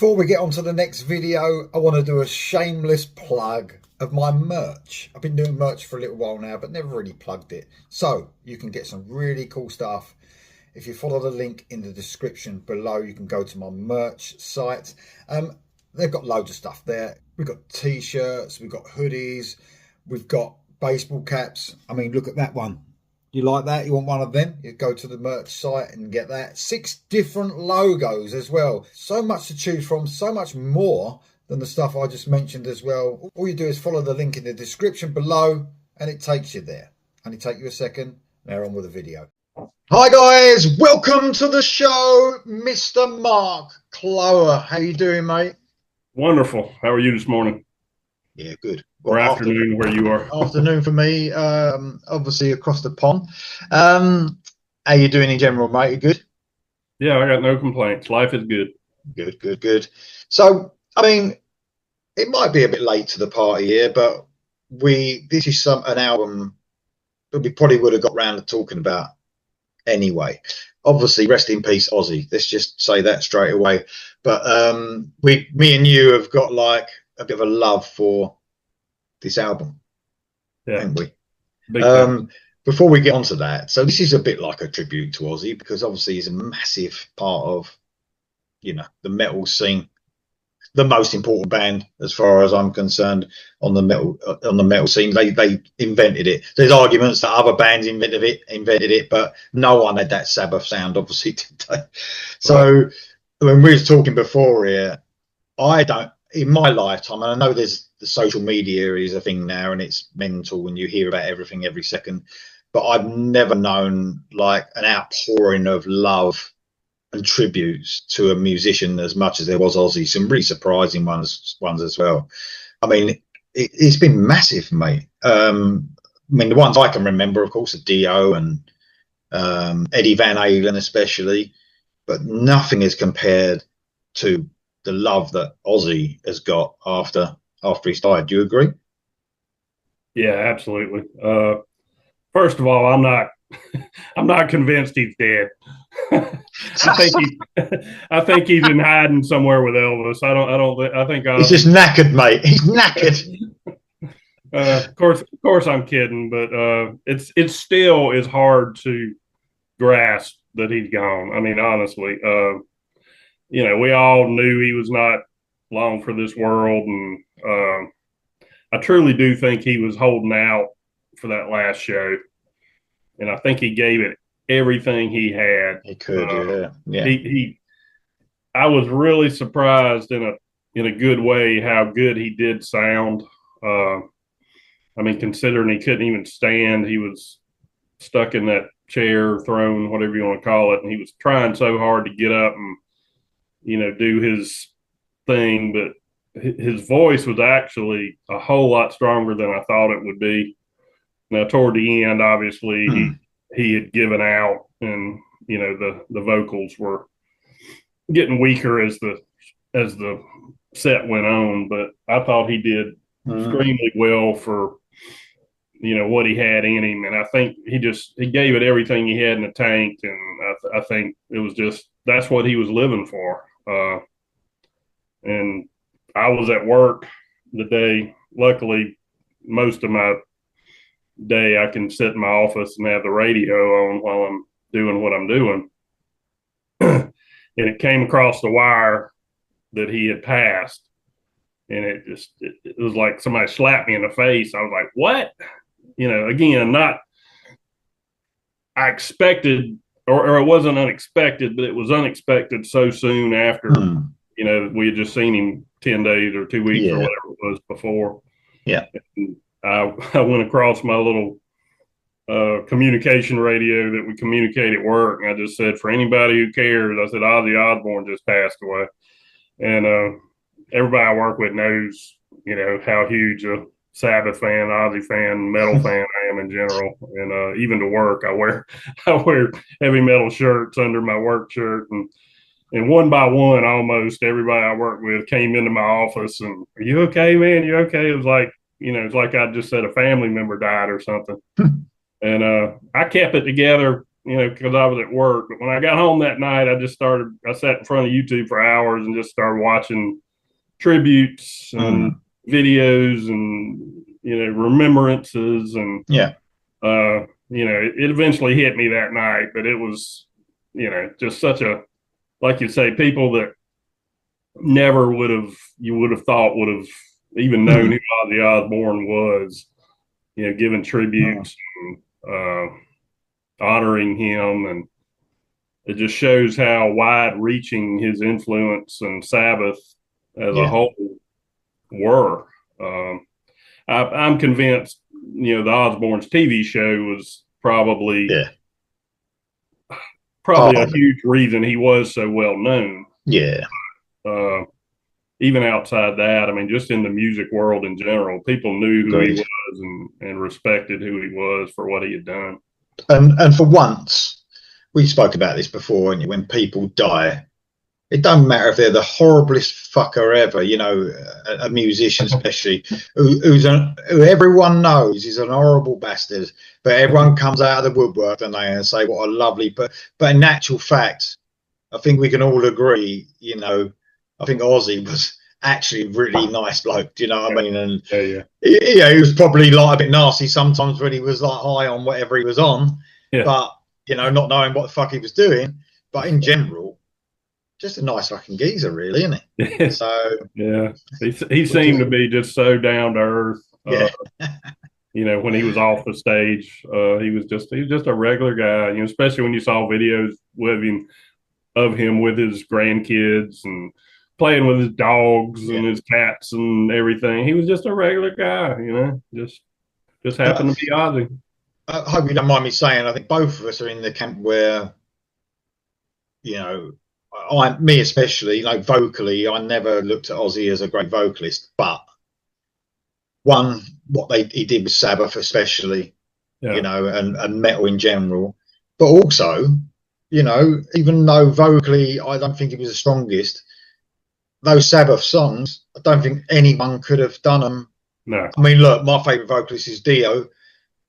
before we get on to the next video, I want to do a shameless plug of my merch. I've been doing merch for a little while now, but never really plugged it. So you can get some really cool stuff. If you follow the link in the description below, you can go to my merch site. They've got loads of stuff there. We've got t-shirts, we've got hoodies, we've got baseball caps. I mean, look at that one. You like that? You want one of them? You go to the merch site and get that. 6 different logos as well. So much to choose from, so much more than the stuff I just mentioned as well. All you do is follow the link in the description below and it takes you there. Only take you a second. Now on with the video. Hi guys, welcome to the show, Mr. Mark Cloer. How you doing, mate? Wonderful. How are you this morning? Yeah, good. Or afternoon where you are. Afternoon for me, obviously across the pond. How you doing in general, mate? You good? Yeah, I got no complaints. Life is good. Good. So, I mean, it might be a bit late to the party here, but this is an album that we probably would have got round to talking about anyway. Obviously, rest in peace, Ozzy. Let's just say that straight away. But me and you have got like a bit of a love for this album, haven't we? Before we get onto that, so this is a bit like a tribute to Ozzy because obviously he's a massive part of, the metal scene, the most important band as far as I'm concerned on the metal scene. They invented it. There's arguments that other bands invented it, but no one had that Sabbath sound, obviously, did they? So when we were talking before here, I don't. In my lifetime, and I know the social media is a thing now and it's mental when you hear about everything every second, but I've never known like an outpouring of love and tributes to a musician as much as there was Ozzy. Some really surprising ones as well. I mean, it's been massive, mate. I mean, the ones I can remember, of course, are Dio and Eddie Van Halen especially, but nothing is compared to the love that Ozzy has got after he's died. Do you agree? Yeah, absolutely. First of all, I'm not convinced he's dead. I think he's in hiding somewhere with Elvis. I think he's just knackered, mate. He's knackered. Of course, I'm kidding, but it still is hard to grasp that he's gone. I mean, honestly, we all knew he was not long for this world, and I truly do think he was holding out for that last show, and I think he gave it everything he had. He could, yeah. I was really surprised in a good way how good he did sound. I mean, considering he couldn't even stand, he was stuck in that chair, throne, whatever you want to call it, and he was trying so hard to get up and do his thing, but his voice was actually a whole lot stronger than I thought it would be. Now, toward the end, obviously, he had given out, and the vocals were getting weaker as the set went on. But I thought he did extremely well for what he had in him, and I think he gave it everything he had in the tank, and I think it was just that's what he was living for. And I was at work the day. Luckily, most of my day I can sit in my office and have the radio on while I'm doing what I'm doing. And it came across the wire that he had passed. And it was like somebody slapped me in the face. I was like, what? Again, I expected, or it wasn't unexpected, but it was unexpected so soon after, we had just seen him 10 days or 2 weeks or whatever it was before. Yeah. And I went across my little communication radio that we communicate at work, and I just said, for anybody who cares, I said, Ozzy Osbourne just passed away. And everybody I work with knows, how huge a Sabbath fan, Ozzy fan, metal fan I am in general. And even to work, I wear heavy metal shirts under my work shirt, and one by one, almost everybody I work with came into my office and, are you okay, man? You okay? It was like, it's like I just said a family member died or something. And I kept it together because I was at work. But when I got home that night, I sat in front of YouTube for hours and just started watching tributes and Mm. videos and, remembrances. And, Yeah. it eventually hit me that night, but it was, just such like you say, people that never you would have thought would have even known Mm. who Ozzy Osbourne was, giving Mm. tributes and honoring him. And it just shows how wide reaching his influence and Sabbath as a Yeah. whole were. Um, I'm convinced, the Osbournes TV show was Yeah. probably Part a of it. huge reason he was so well known. Yeah. Uh, Even outside that, I mean, just in the music world in general, people knew who he Agreed. was and respected who he was for what he had done. And for once, we spoke about this before, and when people die, it don't matter if they're the horriblest fucker ever, a musician especially, who everyone knows is an horrible bastard, but everyone comes out of the woodwork and they say what a lovely. But in actual fact, I think we can all agree, I think Ozzy was actually a really nice bloke. Do you know what I mean? And Yeah, yeah, yeah, he was probably like a bit nasty sometimes when he was like high on whatever he was on, yeah, but not knowing what the fuck he was doing. But in general, just a nice fucking geezer, really, isn't he? yeah. So, Yeah. He which seemed is to be just so down to earth. yeah, When he was off the stage, he was just a regular guy. Especially when you saw videos of him with his grandkids and playing with his dogs yeah. and his cats and everything. He was just a regular guy. Just happened to be Ozzy. I hope you don't mind me saying, I think both of us are in the camp where you know, me especially, like vocally, I never looked at Ozzy as a great vocalist, but one, he did with Sabbath, especially, Yeah, and metal in general, but also, even though vocally I don't think he was the strongest, those Sabbath songs, I don't think anyone could have done them. no, I mean, look, my favourite vocalist is Dio,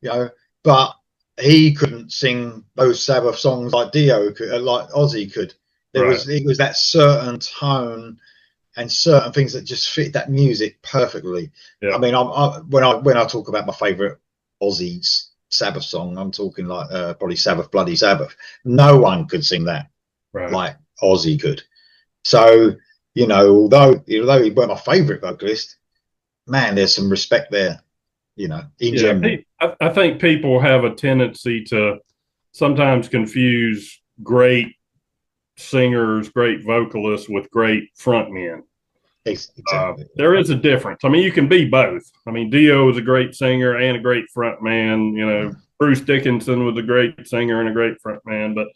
you know, but he couldn't sing those Sabbath songs like Dio could, like Ozzy could. right, It was that certain tone and certain things that just fit that music perfectly. I yeah, mean, when I talk about my favourite Ozzy Sabbath song, I'm talking like probably Sabbath, Bloody Sabbath. No one could sing that right. like Ozzy could. So although he weren't my favourite vocalist, man, there's some respect there. In Yeah, general. I think people have a tendency to sometimes confuse great singers, great vocalists with great frontmen. Exactly. There is a difference. I mean, you can be both. I mean, Dio is a great singer and a great frontman. Bruce Dickinson was a great singer and a great frontman. But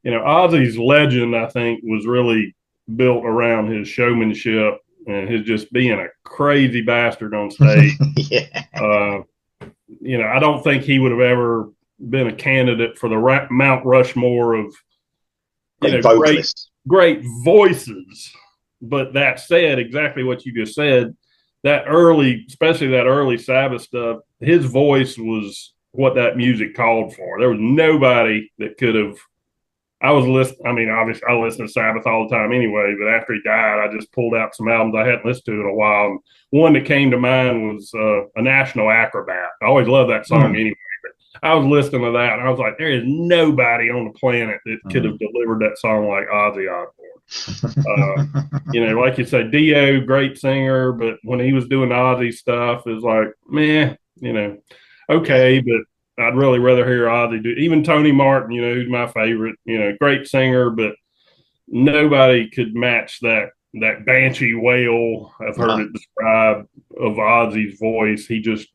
Ozzy's legend, I think, was really built around his showmanship and his just being a crazy bastard on stage. Yeah. Uh, I don't think he would have ever been a candidate for the Mount Rushmore of Great great vocalist. great voices. But that said, exactly what you just said, especially that early Sabbath stuff, his voice was what that music called for. There was nobody that could have. I was listening. I mean, obviously, I listen to Sabbath all the time anyway. But after he died, I just pulled out some albums I hadn't listened to in a while. And one that came to mind was "A National Acrobat." I always loved that song Mm. anyway. I was listening to that, and I was like, "There is nobody on the planet that could have Mm. delivered that song like Ozzy Osbourne." Uh, like you said, Dio, great singer, but when he was doing the Ozzy stuff, it was like, meh, Yeah. okay, but I'd really rather hear Ozzy do. Even Tony Martin, who's my favorite, great singer, but nobody could match that banshee wail. I've heard No. it described of Ozzy's voice. He just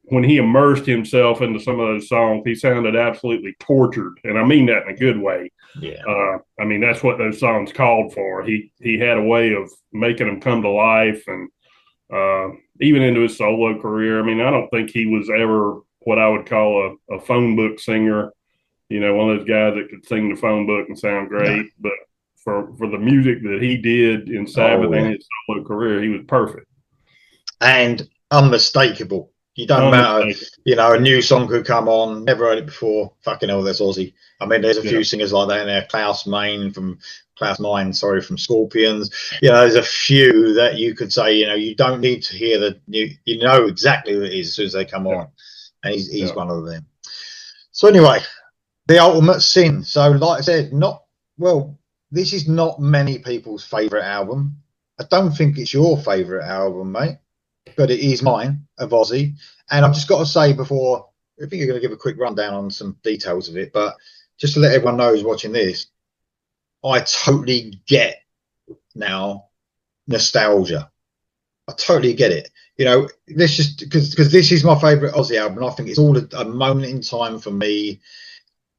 when he immersed himself into some of those songs, he sounded absolutely tortured, and I mean that in a good way. Yeah. I mean that's what those songs called for. He had a way of making them come to life, and even into his solo career. I mean, I don't think he was ever what I would call a phone book singer. One of those guys that could sing the phone book and sound No. great, but for the music that he did in Oh Sabbath and yeah. his solo career, he was perfect. And unmistakable. You don't matter, unmistakable. a new song could come on, never heard it before. Fucking hell, that's Ozzy. I mean, there's a Yeah, few singers like that in there. Klaus Meine, sorry, from Scorpions. There's a few that you could say, you don't need to hear the new, you know exactly who it is as soon as they come yeah, on. And he's yeah. one of them. So anyway, the ultimate sin. So like I said, this is not many people's favourite album. I don't think it's your favourite album, mate, but it is mine, of Ozzy. And I've just got to say before, I think you're going to give a quick rundown on some details of it, but just to let everyone know who's watching this, I totally get now nostalgia. I totally get it. Let's just because this is my favourite Ozzy album. And I think it's all a moment in time for me.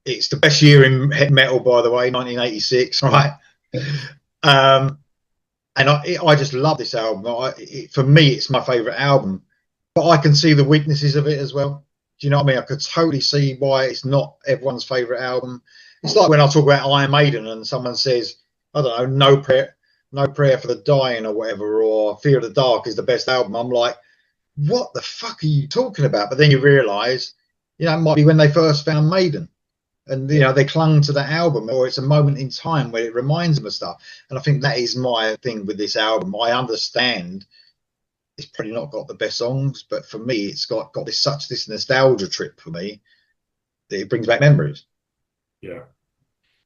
It's the best year in metal, by the way, 1986, right? Um, and I just love this album. For me, it's my favourite album, but I can see the weaknesses of it as well. Do you know what I mean? I could totally see why it's not everyone's favourite album. It's like when I talk about Iron Maiden and someone says, I don't know, no prayer for the dying or whatever, or Fear of the Dark is the best album. I'm like, what the fuck are you talking about? But then you realise, it might be when they first found Maiden and they clung to that album, or it's a moment in time where it reminds them of stuff. And I think that is my thing with this album. I understand it's probably not got the best songs, but for me it's got this nostalgia trip for me that it brings back memories. Yeah.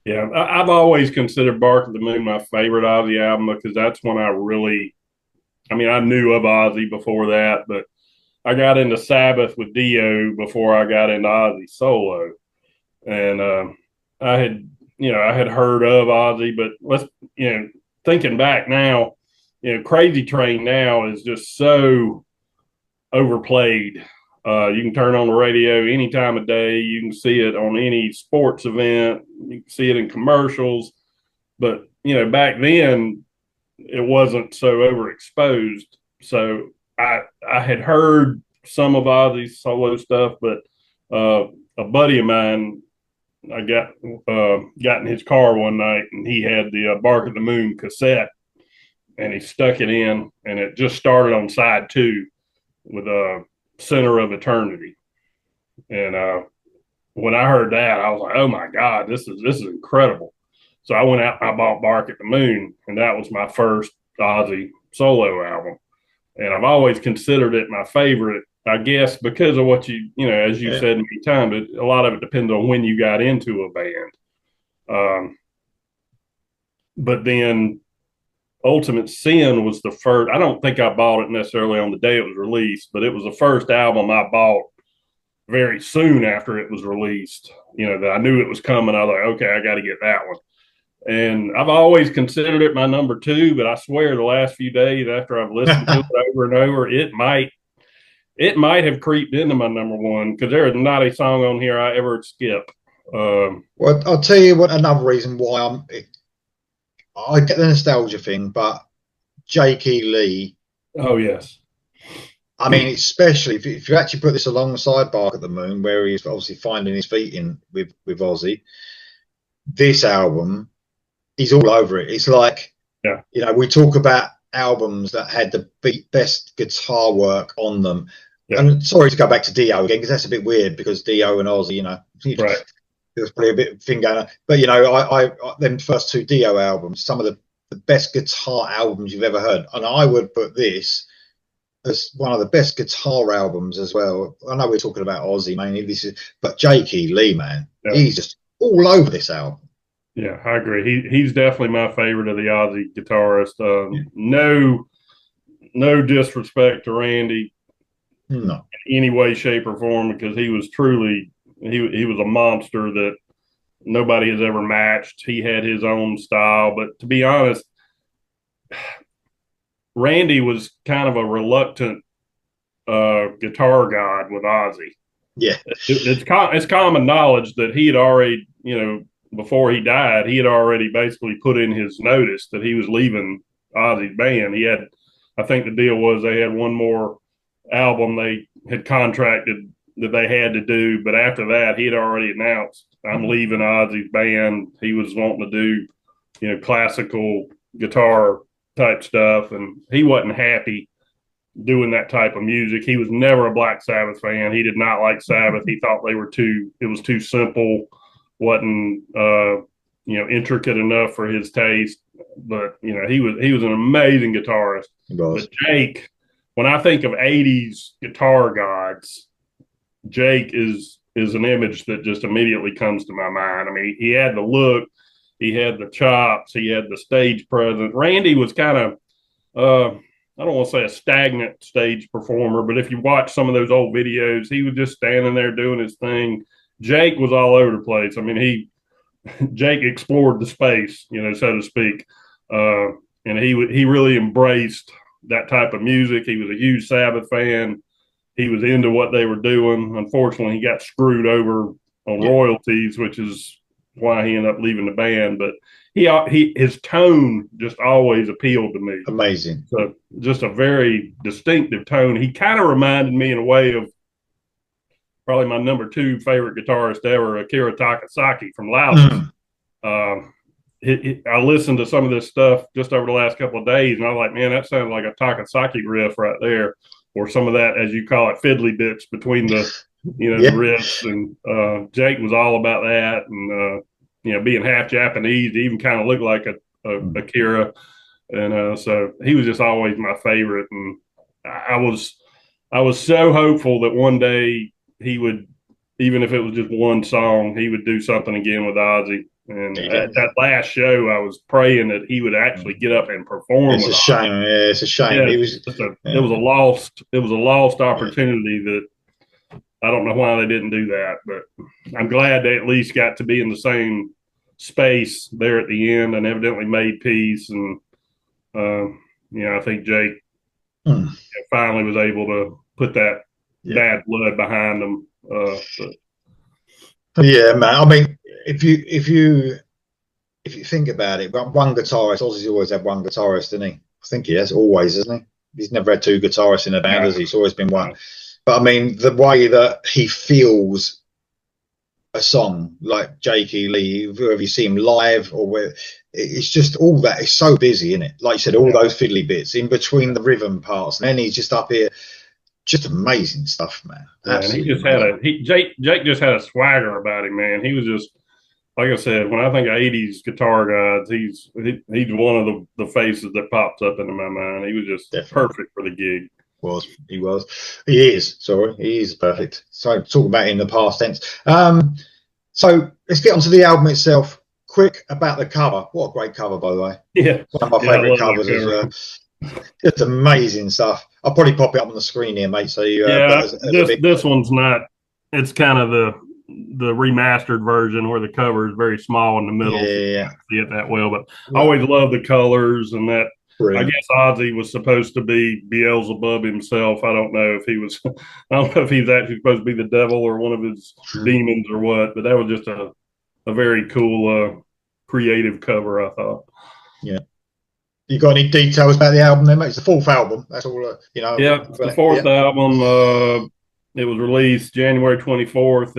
Yeah, I've always considered Bark at the Moon my favorite Ozzy album because that's when I knew of Ozzy before that, but I got into Sabbath with Dio before I got into Ozzy solo. And I had heard of Ozzy, but thinking back now, Crazy Train now is just so overplayed. You can turn on the radio any time of day. You can see it on any sports event. You can see it in commercials. But, back then it wasn't so overexposed. So I had heard some of Ozzy's solo stuff, but a buddy of mine, I got in his car one night and he had the Bark at the Moon cassette and he stuck it in and it just started on side two with Center of Eternity. And when I heard that, I was like, "Oh my God, this is incredible!" So I went out and I bought Bark at the Moon, and that was my first Ozzy solo album. And I've always considered it my favorite. I guess because of what as you Yeah, said many times, a lot of it depends on when you got into a band. But then Ultimate Sin was the first. I don't think I bought it necessarily on the day it was released, but it was the first album I bought very soon after it was released. That I knew it was coming. I was like, okay, I got to get that one. And I've always considered it my number two, but I swear the last few days after I've listened to it over and over, it might have creeped into my number one because there is not a song on here I ever skip. well, I'll tell you what another reason why I get the nostalgia thing, but Jake E. Lee, Oh yes, I mean, especially if you actually put this alongside Bark at the Moon, where he's obviously finding his feet in with Ozzy, this album, he's all over it. It's like, yeah, we talk about albums that had the best guitar work on them. yeah, And sorry to go back to Dio again, because that's a bit weird because Dio and Ozzy, right, there was probably a bit of thing going on. But I them first two Dio albums, some of the best guitar albums you've ever heard, and I would put this as one of the best guitar albums as well. I know we're talking about Ozzy mainly, but Jake E. Lee, man, yeah, he's just all over this album. yeah. I agree. He's definitely my favorite of the Ozzy guitarist. Yeah. No disrespect to Randy No, in any way, shape, or form because he was truly he was a monster that nobody has ever matched. He had his own style, but to be honest, Randy was kind of a reluctant guitar god with Ozzy. yeah, It's common knowledge that he had already, before he died, he had already basically put in his notice that he was leaving Ozzy's band. I think the deal was they had one more album they had contracted that they had to do, but after that, he had already announced, "I'm leaving Ozzy's band." He was wanting to do, classical guitar type stuff, and he wasn't happy doing that type of music. He was never a Black Sabbath fan. He did not like Sabbath. He thought it was too simple, wasn't intricate enough for his taste. But he was an amazing guitarist. But Jake, when I think of '80s guitar gods, Jake is an image that just immediately comes to my mind. I mean, he had the look, he had the chops, he had the stage presence. Randy was kind of I don't want to say a stagnant stage performer, but if you watch some of those old videos, he was just standing there doing his thing. Jake was all over the place. I mean, Jake explored the space, so to speak, and he really embraced that type of music. He was a huge Sabbath fan. He was into what they were doing. Unfortunately, he got screwed over on royalties, which is why he ended up leaving the band. But his tone just always appealed to me. Amazing. So just a very distinctive tone. He kind of reminded me in a way of probably my number 2 favorite guitarist ever, Akira Takasaki from Loudon. I listened to some of this stuff just over the last couple of days, and I was like, man, that sounds like a Takasaki riff right there, or some of that, as you call it, fiddly bits between the the riffs. And Jake was all about that, and being half Japanese, he even kind of looked like a Akira, and so he was just always my favorite. And I was so hopeful that one day he would, even if it was just one song, he would do something again with Ozzy. And at that last show, I was praying that he would actually get up and perform. It's a shame. Yeah, it's a shame. Yeah, it was a lost opportunity that I don't know why they didn't do that, but I'm glad they at least got to be in the same space there at the end, and evidently made peace. And I think Jake finally was able to put that bad blood behind him. Yeah, man. I mean, if you think about it, one guitarist, Ozzy's always had one guitarist, isn't he? I think he has always, hasn't he? He's never had 2 guitarists in a band, has he? It's always been one. But I mean, the way that he feels a song, like Jakey Lee, wherever you see him live or where, it's just all that. It's so busy, isn't it? Like you said, all those fiddly bits in between the rhythm parts, and then he's just up here. Just amazing stuff, man. Absolutely. And he just had Jake just had a swagger about him, man. He was just, like I said, when I think of '80s guitar gods, he's one of the faces that pops up into my mind. He was just perfect for the gig. He is perfect. So talk about it in the past tense. So let's get onto the album itself. Quick about the cover. What a great cover, by the way. Yeah, one of my favourite covers as well. It's amazing stuff. I'll probably pop it up on the screen here, mate. So this one's not. It's kind of the remastered version where the cover is very small in the middle. Yeah, so you can't see it that well. But I always love the colors and that. Brilliant. I guess Ozzy was supposed to be Beelzebub himself. I don't know if he was. I don't know if he's actually supposed to be the devil or one of his demons or what. But that was just a very cool, creative cover, I thought. Yeah. You got any details about the album then, mate? It's the 4th album. That's all, Yeah, it's the 4th album. It was released January 24th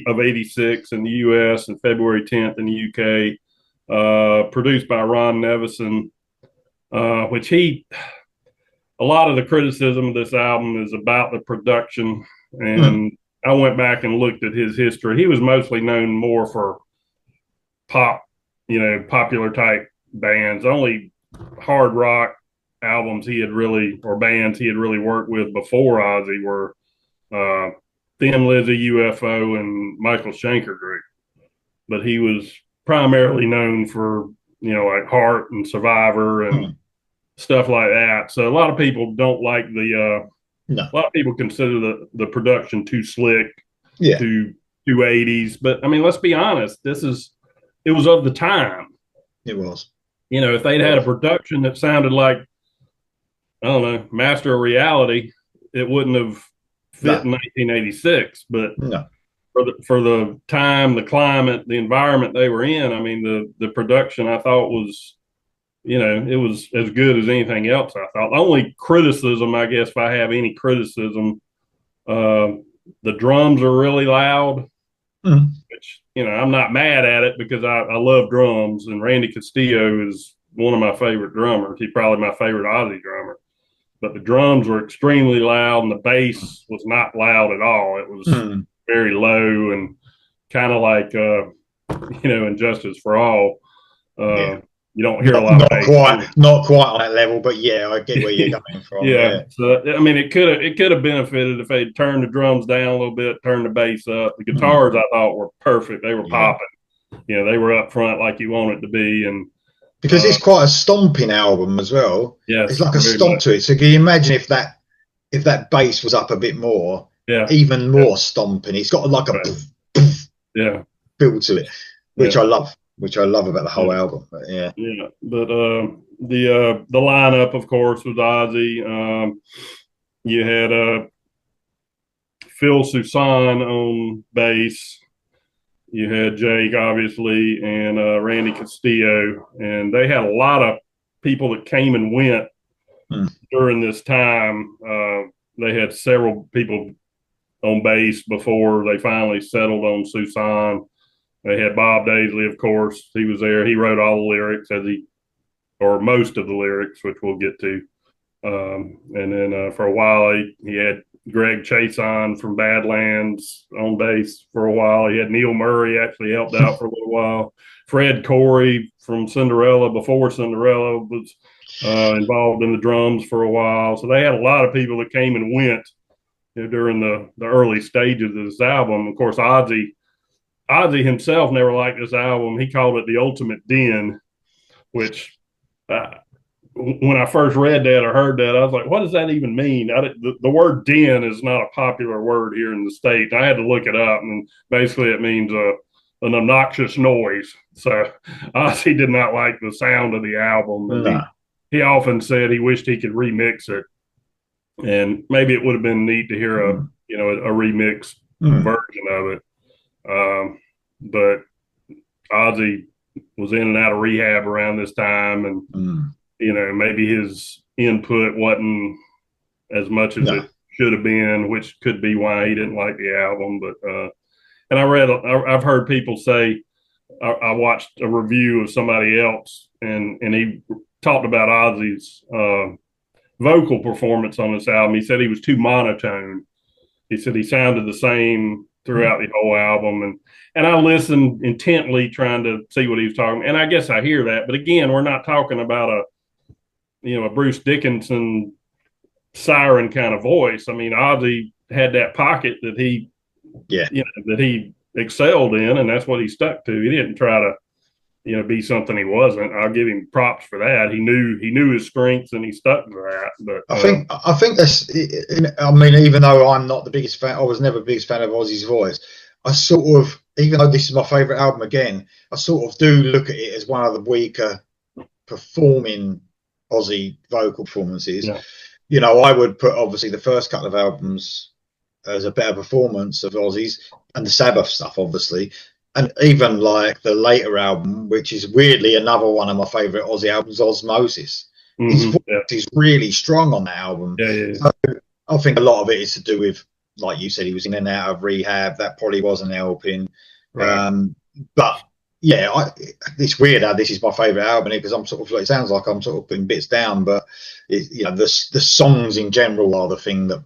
of '86 in the U.S. and February 10th in the U.K. Produced by Ron Nevison, which a lot of the criticism of this album is about the production. And I went back and looked at his history. He was mostly known more for pop, popular type bands. Only hard rock albums bands he had really worked with before Ozzy were Thin Lizzy, UFO, and Michael Schenker Group. But he was primarily known for like Heart and Survivor and stuff like that. So a lot of people don't like a lot of people consider the production too slick, too 80s. But I mean, let's be honest, it was of the time. It was. If they'd had a production that sounded like, I don't know, Master of Reality, it wouldn't have fit in 1986. But for the time, the climate, the environment they were in, I mean, the production I thought was, it was as good as anything else. I thought the only criticism, I guess, if I have any criticism, the drums are really loud. Which, I'm not mad at it because I love drums, and Randy Castillo is one of my favorite drummers. He's probably my favorite Ozzy drummer. but the drums were extremely loud and the bass was not loud at all. It was Mm. very low and kind of like, in Justice for All. Yeah. You don't hear a lot of bass. Not quite on that level, but yeah, I get where you're coming from. Yeah. Yeah. So I mean, it could have benefited if they'd turned the drums down a little bit, turned the bass up. The Mm. guitars I thought were perfect. They were Yeah. popping. They were up front like you want it to be, and Because it's quite a stomping album as well. yes, It's like a stomp to it. So can you imagine if that bass was up a bit more, yeah, even more stomping? It's got like a right. poof, poof Yeah, feel to it, which yeah, I love. Which I love about the whole yeah, album. But yeah. yeah. But the lineup, of course, was Ozzy. You had Phil Soussan on bass. You had Jake, obviously, and Randy Castillo, and they had a lot of people that came and went during this time. They had several people on bass before they finally settled on Soussan. They had Bob Daisley, of course. He was there. He wrote all the lyrics or most of the lyrics, which we'll get to. And then for a while, he had Greg Chason from Badlands on bass for a while. He had Neil Murray actually helped out for a little while. Fred Corey from Cinderella, before Cinderella, was involved in the drums for a while. So they had a lot of people that came and went during the early stages of this album. Of course, Ozzy himself never liked this album. He called it the ultimate din, which when I first read that or heard that, I was like, what does that even mean? The word din is not a popular word here in the States. I had to look it up, and basically it means an obnoxious noise. So Ozzy did not like the sound of the album. And he often said he wished he could remix it. And maybe it would have been neat to hear a remix version of it. But Ozzy was in and out of rehab around this time, and maybe his input wasn't as much as it should have been, which could be why he didn't like the album. But and I've heard people say, I watched a review of somebody else, and he talked about Ozzy's vocal performance on this album. He said he was too monotone. He said he sounded the same throughout the whole album, and I listened intently trying to see what he was talking. And I guess I hear that, but again, we're not talking about a Bruce Dickinson siren kind of voice. I mean, Ozzy had that pocket that he excelled in, and that's what he stuck to. He didn't try to be something he wasn't. I'll give him props for that. He knew his strengths and he stuck to that. But I think that's. I mean, even though I'm not the biggest fan, I was never the biggest fan of Ozzy's voice. I sort of, even though this is my favourite album again, I sort of do look at it as one of the weaker performing Ozzy vocal performances. Yeah. I would put obviously the first couple of albums as a better performance of Ozzy's, and the Sabbath stuff, obviously. And even like the later album, which is weirdly another one of my favourite Ozzy albums, Osmosis. His voice is really strong on that album. Yeah. So I think a lot of it is to do with, like you said, he was in and out of rehab. That probably wasn't helping. Right. But yeah, it's weird how this is my favourite album because I'm sort of like, it sounds like I'm sort of putting bits down, but the songs in general are the thing that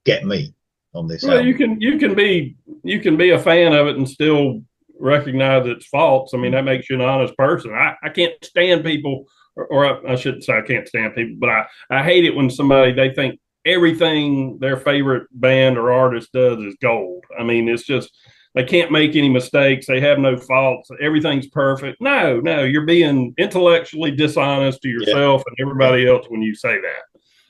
get me on this album. You can be a fan of it and still recognize its faults. I mean, that makes you an honest person. I can't stand people, or I shouldn't say I can't stand people, but I hate it when they think everything their favorite band or artist does is gold. I mean, it's just, they can't make any mistakes. They have no faults. Everything's perfect. No, you're being intellectually dishonest to yourself and everybody else when you say that.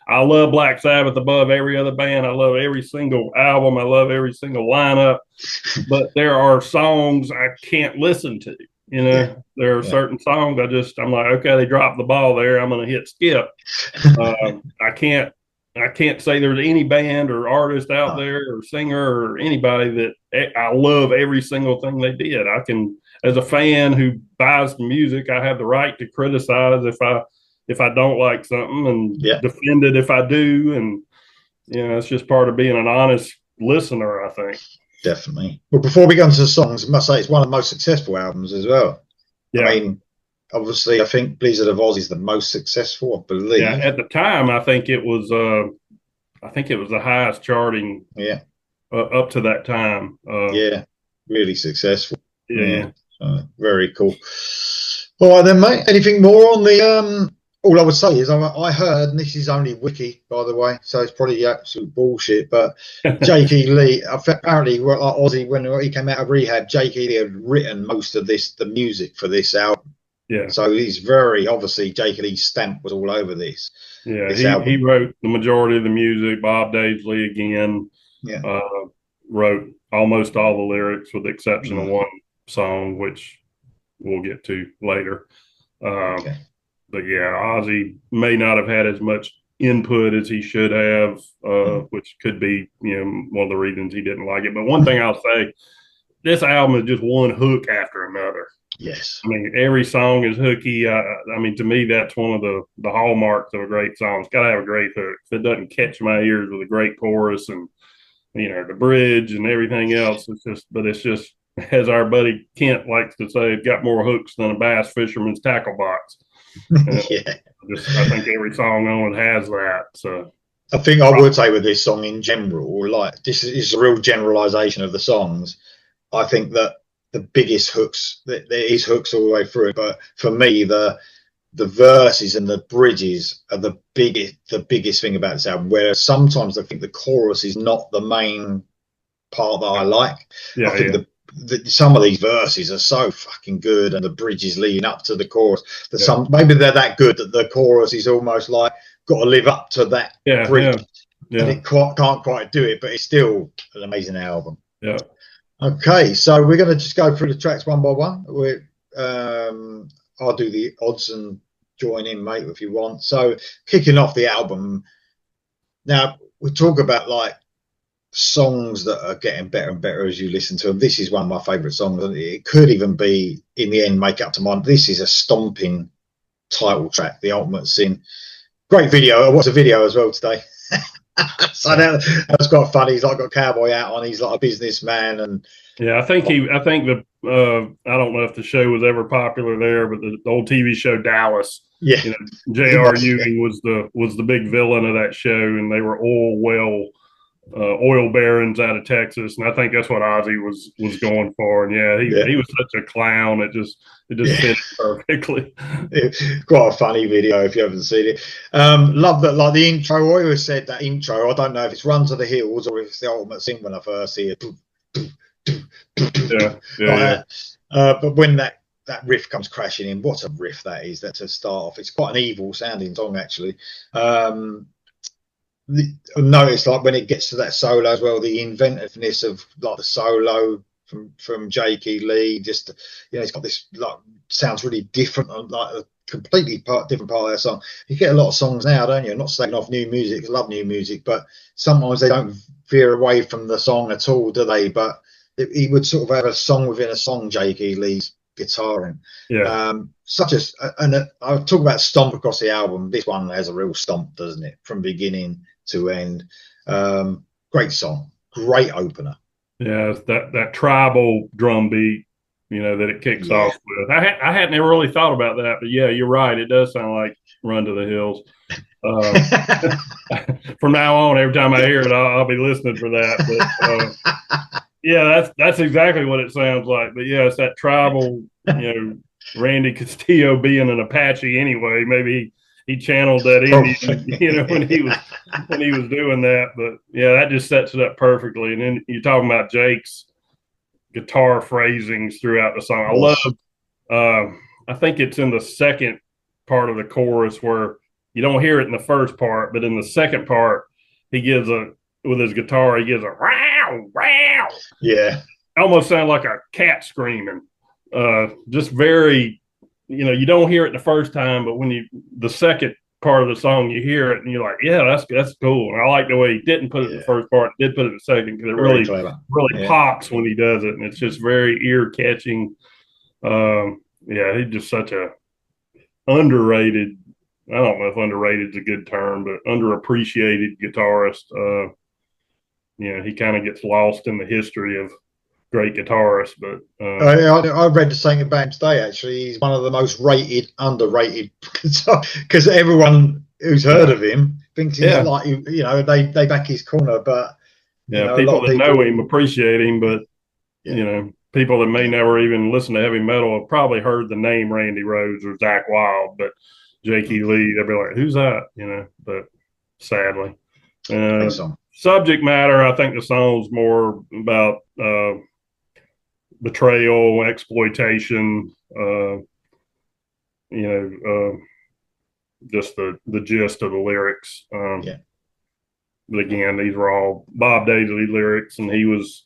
I love Black Sabbath above every other band. I love every single album. I love every single lineup. But there are songs I can't listen to. There are certain songs I'm like, okay, they dropped the ball there. I'm going to hit skip. I can't say there's any band or artist out there or singer or anybody that I love every single thing they did. I can, as a fan who buys the music, I have the right to criticize if I don't like something and defend it if I do. And, it's just part of being an honest listener, I think. Definitely. Well, before we go into the songs, I must say it's one of the most successful albums as well. Yeah. I mean, obviously, I think Blizzard of Oz is the most successful, I Yeah, believe. at the time, I think it was the highest charting Yeah, up to that time. yeah, really successful. Yeah, Yeah, yeah. very cool. All right then, mate. Anything more on the all I would say is I heard, and this is only wiki, by the way, so it's probably absolute bullshit. But Jake E. Lee, apparently, well, like Ozzy, when he came out of rehab, Jake E. Lee had written most of the music for this album. Yeah, So he's very obviously Jake E. Lee's stamp was all over yeah. this He album. wrote the majority of the music. Bob Daisley again Yeah. uh, wrote almost all the lyrics, with the exception of Mm, one song, which we'll get to later. Uh, okay. but yeah, Ozzy may not have had as much input as he should have, Mm, which could be, one of the reasons he didn't like it. But one thing I'll say, this album is just one hook after another. yes. I mean, every song is hooky. I mean, to me, that's one of the hallmarks of a great song. It's got to have a great hook. If it doesn't catch my ears with a great chorus and the bridge and everything else, it's just as our buddy Kent likes to say, it got more hooks than a bass fisherman's tackle box. Uh, Yeah. I think every song on it has that. So I think I would say with this song in general, like this is a real generalization of the songs. I think that the biggest hooks, there is hooks all the way through it, but for me, the verses and the bridges are the biggest thing about this album. Whereas sometimes I think the chorus is not the main part that I like. I yeah, think yeah, some of these verses are so fucking good, and the bridges leading up to the chorus. That yeah, some maybe they're that good that the chorus is almost like got to live up to that yeah, bridge, yeah, and yeah, it can't quite do it. But it's still an amazing album. yeah. Okay, so we're going to just go through the tracks one by one. I'll do the odds and join in, mate, if you want. So, kicking off the album, now we talk about like songs that are getting better and better as you listen to them. This is one of my favourite songs, and it could even be, in the end, make up to mine. This is a stomping title track, The Ultimate Sin. Great video. I watched a video as well today. So that's quite funny. He's like got a cowboy hat on. He's like a businessman, and Yeah, I think I don't know if the show was ever popular there, but the old TV show Dallas, yeah, you know, he J.R. was. Yeah, Ewing was the big villain of that show, and they were oil barons out of Texas, and I think that's what Ozzy was going for. And yeah, yeah, he was such a clown. It just yeah. fit perfectly. Quite a funny video if you haven't seen it. Love that, like the intro. I always said that intro. I don't know if it's Run to the Hills or if it's the Ultimate Sin when I first hear it. Yeah, yeah, Like yeah, that. But when that riff comes crashing in, what a riff that is! That to start off, it's quite an evil sounding song actually. Notice like when it gets to that solo as well, the inventiveness of like the solo from Jake E. Lee. Just it's got this like sounds really different on like a completely different part of that song. You get a lot of songs now, don't you? I'm not saying off new music, I love new music, but sometimes they don't veer away from the song at all, do they? But he would sort of have a song within a song, Jake E. Lee's guitaring. yeah. Such as, and I'll talk about stomp across the album. This one has a real stomp, doesn't it? From beginning to end. Great song, great opener. Yeah, it's that tribal drum beat, that it kicks Yeah. off with. I hadn't ever really thought about that, but yeah, you're right. It does sound like "Run to the Hills." Uh, from now on, every time I hear it, I'll be listening for that. But yeah, that's exactly what it sounds like. But yeah, it's that tribal, Randy Castillo being an Apache anyway. Maybe he channeled that Indian, when he was doing that. But yeah, that just sets it up perfectly. And then you're talking about Jake's guitar phrasings throughout the song. I Oh, love. I think it's in the second part of the chorus where you don't hear it in the first part, but in the second part, he gives with his guitar, he gives a wow, wow. yeah, Almost sound like a cat screaming. Just very, you don't hear it the first time, but when the second part of the song, you hear it and you're like, yeah, that's cool. And I like the way he didn't put it in the yeah. first part, did put it in the second, because it Very really, clever. really Yeah. pops when he does it. And it's just very ear catching. Yeah, he's just such a underrated. I don't know if underrated is a good term, but underappreciated guitarist. He kind of gets lost in the history of great guitarist, but I read the same about him today. Actually, he's one of the most underrated because everyone who's heard yeah, of him thinks he's yeah, like, they back his corner, but yeah. a lot People of that know people, him appreciate him, but yeah, people that may yeah, never even listen to heavy metal have probably heard the name Randy Rhoads or Zach Wild, but Jakey mm, Lee, they'll be like, "Who's that?" But sadly, great uh, song. subject matter, I think the song's more about betrayal, exploitation. You know, just the gist of the lyrics. Yeah, But again, these were all Bob Daisley lyrics, and he was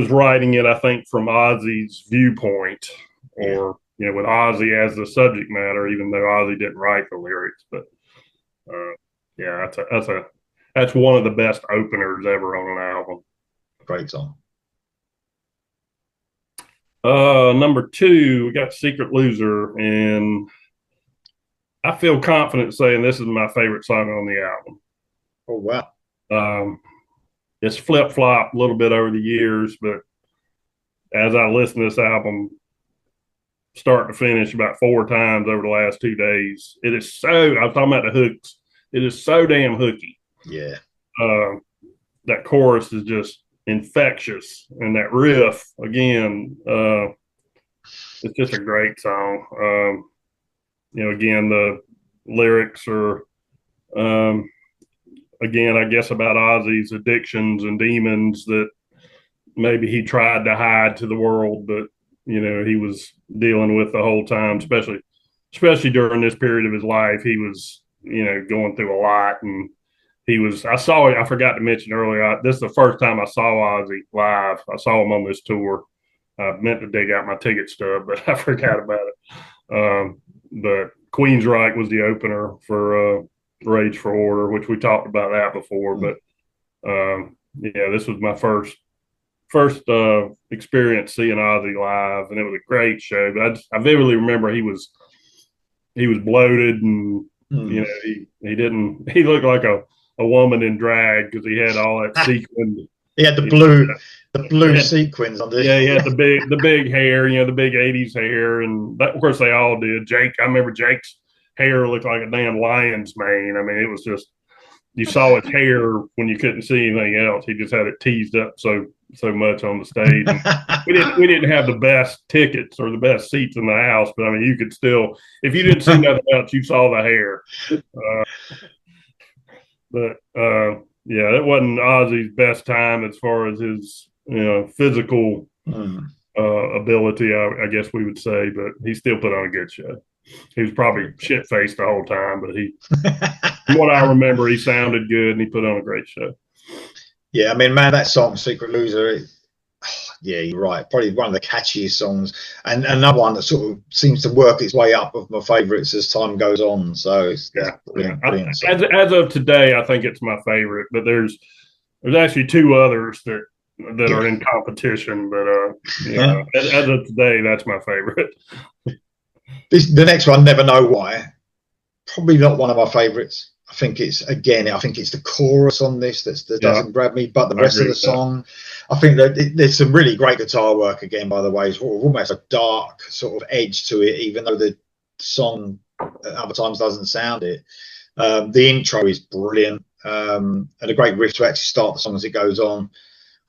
writing it, I think, from Ozzy's viewpoint, yeah, or with Ozzy as the subject matter, even though Ozzy didn't write the lyrics. But uh, yeah, that's one of the best openers ever on an album. great song. Number two, we got Secret Loser, and I feel confident saying this is my favorite song on the album. Oh wow, Um, it's flip flop a little bit over the years, but as I listen to this album start to finish about 4 times over the last 2 days, it is so. I was talking about the hooks. It is so damn hooky. yeah, Uh, that chorus is just infectious, and that riff again. It's just a great song. Again, the lyrics are again, I guess, about Ozzy's addictions and demons that maybe he tried to hide to the world, but he was dealing with the whole time, especially during this period of his life. He was going through a lot, and I forgot to mention earlier, this is the first time I saw Ozzy live. I saw him on this tour. I meant to dig out my ticket stub, but I forgot about it. But Queensryche was the opener for Rage for Order, which we talked about that before. mm, But yeah, this was my first experience seeing Ozzy live, and it was a great show. But I vividly remember he was bloated, and mm. he looked like a woman in drag because he had all that sequin. He had He the blue had, sequins on the. yeah, he had the big hair, the big '80s hair, and that, of course they all did. I remember Jake's hair looked like a damn lion's mane. I mean, it was just you saw his hair when you couldn't see anything else. He just had it teased up so much on the stage. And we didn't have the best tickets or the best seats in the house, but I mean, you could still, if you didn't see nothing else, you saw the hair. But yeah, it wasn't Ozzy's best time as far as his physical Mm. ability, I guess we would say, but he still put on a good show. He was probably shit faced the whole time, but from what I remember, he sounded good and he put on a great show. Yeah, I mean, man, that song "Secret Loser," yeah, you're right. Probably one of the catchiest songs, and another one that sort of seems to work its way up of my favourites as time goes on. So it's Yeah, yeah. brilliant, brilliant As song. as of today, I think it's my favorite. But there's actually two others that Yeah. are in competition. But yeah, as of today, that's my favorite. The next one, Never Know Why. Probably not one of my favourites. I think it's the chorus on this that Yeah, doesn't grab me, but the I rest of agree the with that. song, I think that there's some really great guitar work again. By the way, it's almost a dark sort of edge to it, even though the song at other times doesn't sound it. The intro is brilliant, and a great riff to actually start the song as it goes on.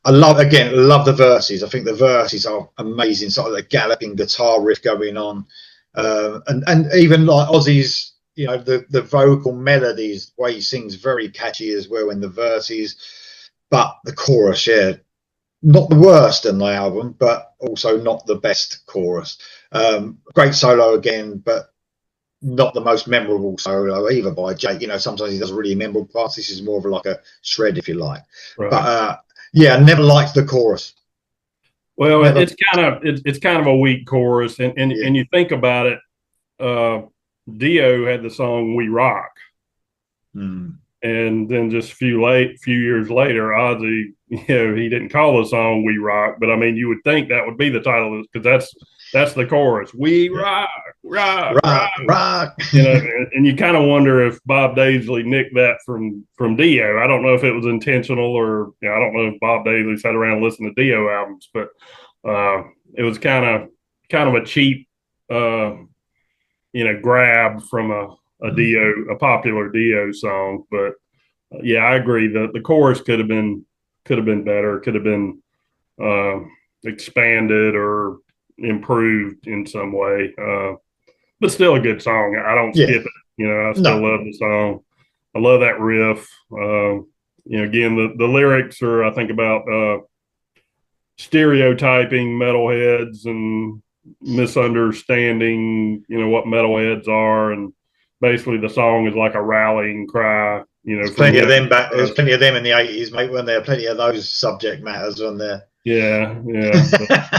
Love the verses. I think the verses are amazing. Sort of the galloping guitar riff going on, and even like Ozzy's, the vocal melodies, the way he sings, very catchy as well in the verses. But the chorus, yeah, not the worst in the album, but also not the best chorus. Great solo again, but not the most memorable solo either by Jake. Sometimes he does really memorable parts. This is more of like a shred, if you like. But Right. yeah, I never liked the chorus. Well, Never. it's kind of a weak chorus, Yeah. and you think about it. Uh, Dio had the song "We Rock," Mm. and then just few years later, Ozzy, he didn't call the song "We Rock," but I mean, you would think that would be the title because That's the chorus. We rock, rock, rock. Rock, rock. You know, and you kind of wonder if Bob Daisley nicked that from Dio. I don't know if it was intentional, or I don't know if Bob Daisley sat around and listened to Dio albums, but it was kind of a cheap grab from a popular Dio song. But yeah, I agree. The chorus could have been better. Could have been uh, expanded or improved in some way. But still a good song. I don't Yeah. skip it. I still No. love the song. I love that riff. Again, the lyrics are, I think, about stereotyping metalheads and misunderstanding, what metalheads are. And basically the song is like a rallying cry, There's for plenty of men. them back. There's plenty of them in the 80s, mate. Weren't there? Plenty of those subject matters on there. Yeah, yeah.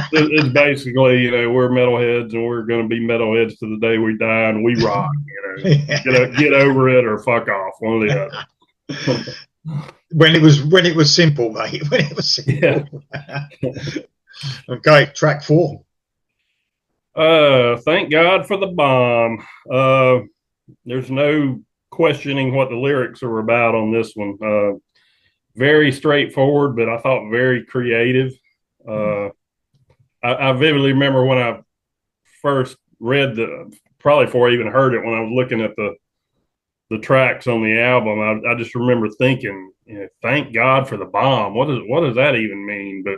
But it's basically, we're metalheads and we're going to be metalheads to the day we die and we rock, get over it or fuck off, one or the other. When it was simple, mate. When it was Yeah. simple. Okay, track 4. Thank God for the bomb. There's no questioning what the lyrics are about on this one. Very straightforward, but I thought very creative. I vividly remember when I first read probably before I even heard it, when I was looking at the tracks on the album, I just remember thinking, thank God for the bomb. What does that even mean? But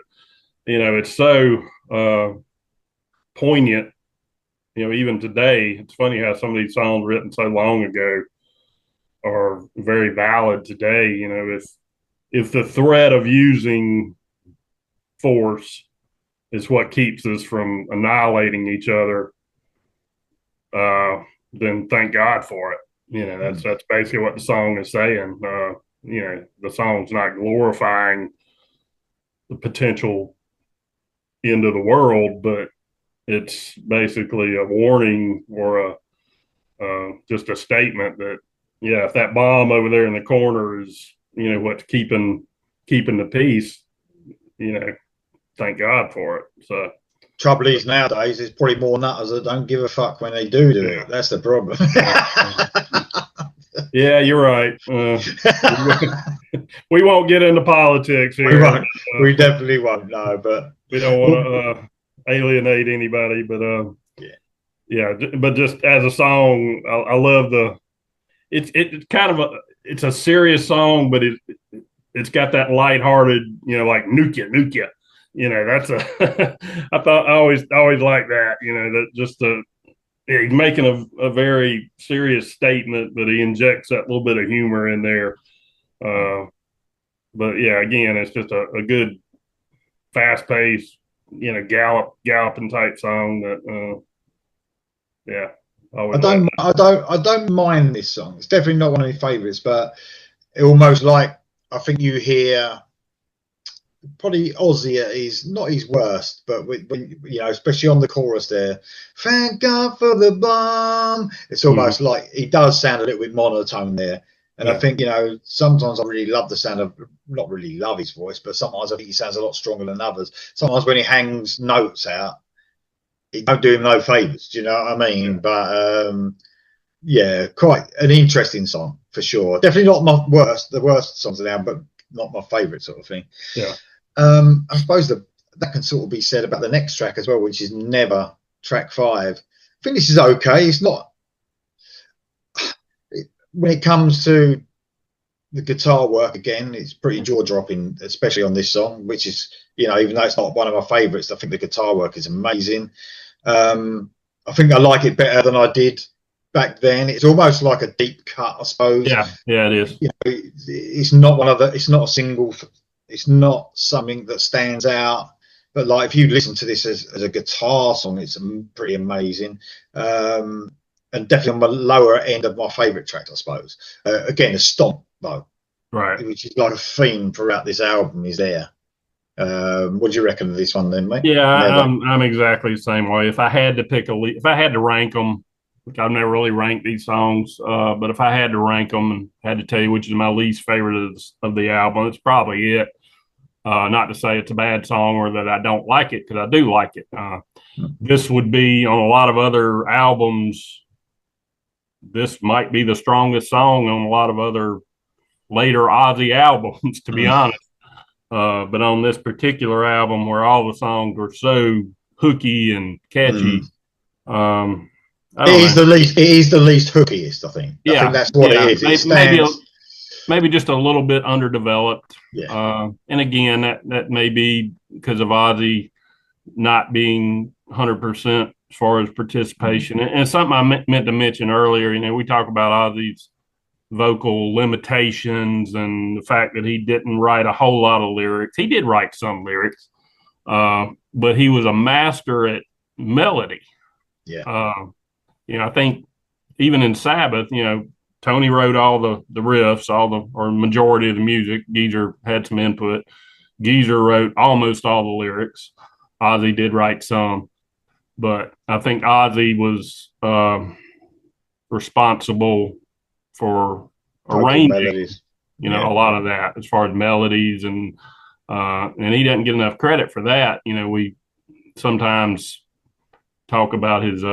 it's so poignant. Even today, it's funny how some of these songs written so long ago are very valid today. If the threat of using force is what keeps us from annihilating each other, then thank God for it. That's basically what the song is saying. The song's not glorifying the potential end of the world, but it's basically a warning or just a statement that, if that bomb over there in the corner is, what's keeping the peace, thank God for it. So Trouble is nowadays, there's probably more nutters that don't give a fuck when they do yeah. it. That's the problem. Yeah, you're right. We won't get into politics here. We won't. We definitely won't. No, but we don't want to alienate anybody. But yeah. But just as a song, I love it's kind of it's a serious song, but it's got that lighthearted, like nuke ya. That's I always like that. That just he's making a very serious statement, but he injects that little bit of humor in there. But yeah, again, it's just a good fast paced, galloping type song that, yeah, I I always like don't, that. I don't mind this song. It's definitely not one of my favourites, but it almost like I think you hear probably Ozzy at his not his worst, but when especially on the chorus there, thank God for the bomb. It's almost like he does sound a little bit monotone there. And I Yeah. think, sometimes I really love the sound of, not really love his voice, but sometimes I think he sounds a lot stronger than others. Sometimes when he hangs notes out, it don't do him no favours. Do you know what I mean? Yeah. But yeah, quite an interesting song for sure. Definitely not the worst songs of the album, but not my favourite sort of thing. Yeah. I suppose that can sort of be said about the next track as well, which is Never, track 5. I think this is okay. It's not, when it comes to the guitar work, again, it's pretty jaw dropping, especially on this song, which is, even though it's not one of my favourites, I think the guitar work is amazing. I think I like it better than I did back then. It's almost like a deep cut, I suppose. Yeah. Yeah, it is. It's not it's not a single, it's not something that stands out. But like, if you listen to this as a guitar song, it's pretty amazing. And definitely on the lower end of my favourite tracks, I suppose. Again, a stomp though, Right. which is like a theme throughout this album, is there. What do you reckon of this one then, mate? Yeah, Never. I'm exactly the same way. If I had to if I had to rank them, which I've never really ranked these songs, but if I had to rank them and had to tell you which is my least favorite of the album, it's probably it. Not to say it's a bad song or that I don't like it, because I do like it. This would be on a lot of other albums. This might be the strongest song on a lot of other later Ozzy albums, to be Mm. honest. But on this particular album, where all the songs were so hooky and Mm. catchy, I It don't is know. the least. It is the least hookiest. I think. I think Yeah, that's what it yeah, is. It maybe stands. maybe just a little bit underdeveloped. Yeah. And again, that may be because of Ozzy not being 100% as far as Mm. participation. And something I meant to mention earlier, we talk about Ozzy's vocal limitations and the fact that he didn't write a whole lot of lyrics. He did write some lyrics, but he was a master at melody. Yeah. Uh, I think even in Sabbath, Tony wrote all the riffs, all the or majority of the music. Geezer had some input. Geezer wrote almost all the lyrics. Ozzy did write some, but I think Ozzy was responsible for Vocal arranging, melodies. a Yeah. lot of that as far as melodies, and he doesn't get enough credit for that. We sometimes talk about his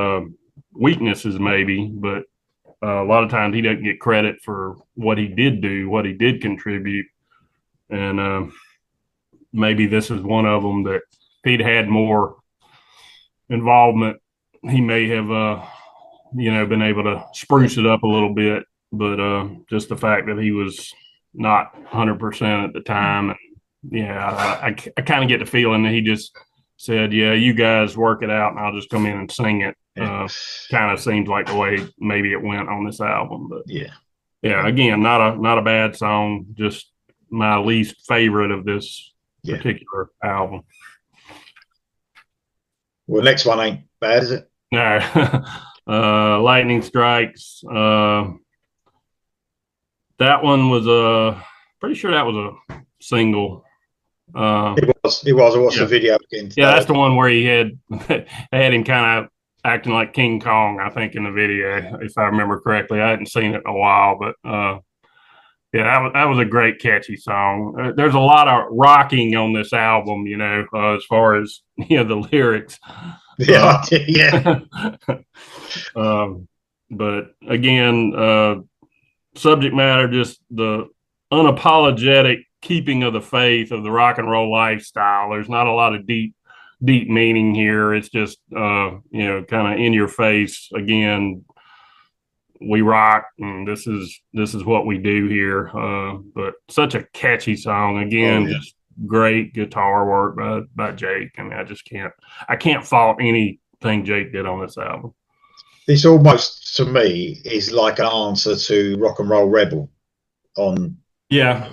weaknesses, maybe, but a lot of times he doesn't get credit for what he did do, what he did contribute, and maybe this is one of them that if he'd had more involvement, he may have, been able to spruce it up a little bit. But just the fact that he was not 100% at the time, and yeah, I kind of get the feeling that he just said, "Yeah, you guys work it out, and I'll just come in and sing it." Yeah. Kind of seems like the way maybe it went on this album, but Yeah. yeah, again, not a bad song, just my least favorite of this Yeah. particular album. Well, next one ain't bad, is it? No, Lightning Strikes. That one was pretty sure that was a single. Uh, It was. It was. I watched the yeah, video again yeah, that's today. the one where he had had him kind of acting like King Kong, I think, in the video, if I remember correctly. I hadn't seen it in a while, but yeah, that was a great catchy song. There's a lot of rocking on this album, as far as the lyrics. Uh, Yeah. Yeah. um, but again, subject matter, just the unapologetic keeping of the faith of the rock and roll lifestyle. There's not a lot of deep meaning here. It's just kind of in your face. Again, we rock, and this is what we do here. But such a catchy song. Oh Again, yeah. just great guitar work by Jake. I can't fault anything Jake did on this album. This almost to me is like an answer to Rock and Roll Rebel. On Yeah,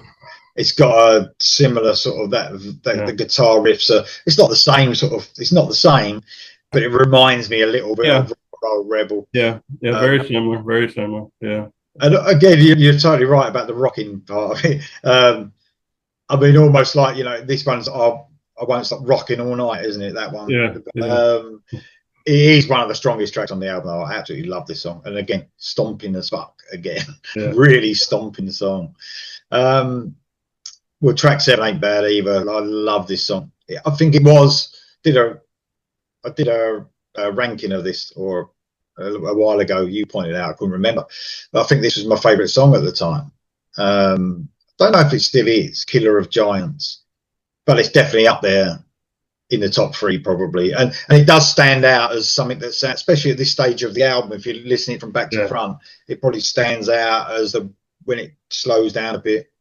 it's got a similar sort of that yeah, the guitar riffs are. It's not the same sort of. It's not the same, but it reminds me a little bit of yeah, Rock and Roll Rebel. yeah, yeah. Um, Very similar. Very similar. Yeah, and again, you're totally right about the rocking part of it. I mean, almost like this one's I won't stop rocking all night, isn't it? That one. yeah, yeah, It is one of the strongest tracks on the album. I absolutely love this song, and again, stomping as fuck again, yeah. really stomping the song. Well, track 7 ain't bad either. I love this song. I think it was I did a ranking of this or a while ago. You pointed out, I couldn't remember. But I think this was my favourite song at the time. Don't know if it still is, Killer of Giants, but it's definitely up there in the top 3 probably. And it does stand out as something that's, especially at this stage of the album, if you're listening from back to Yeah. front, it probably stands out as when it slows down a bit.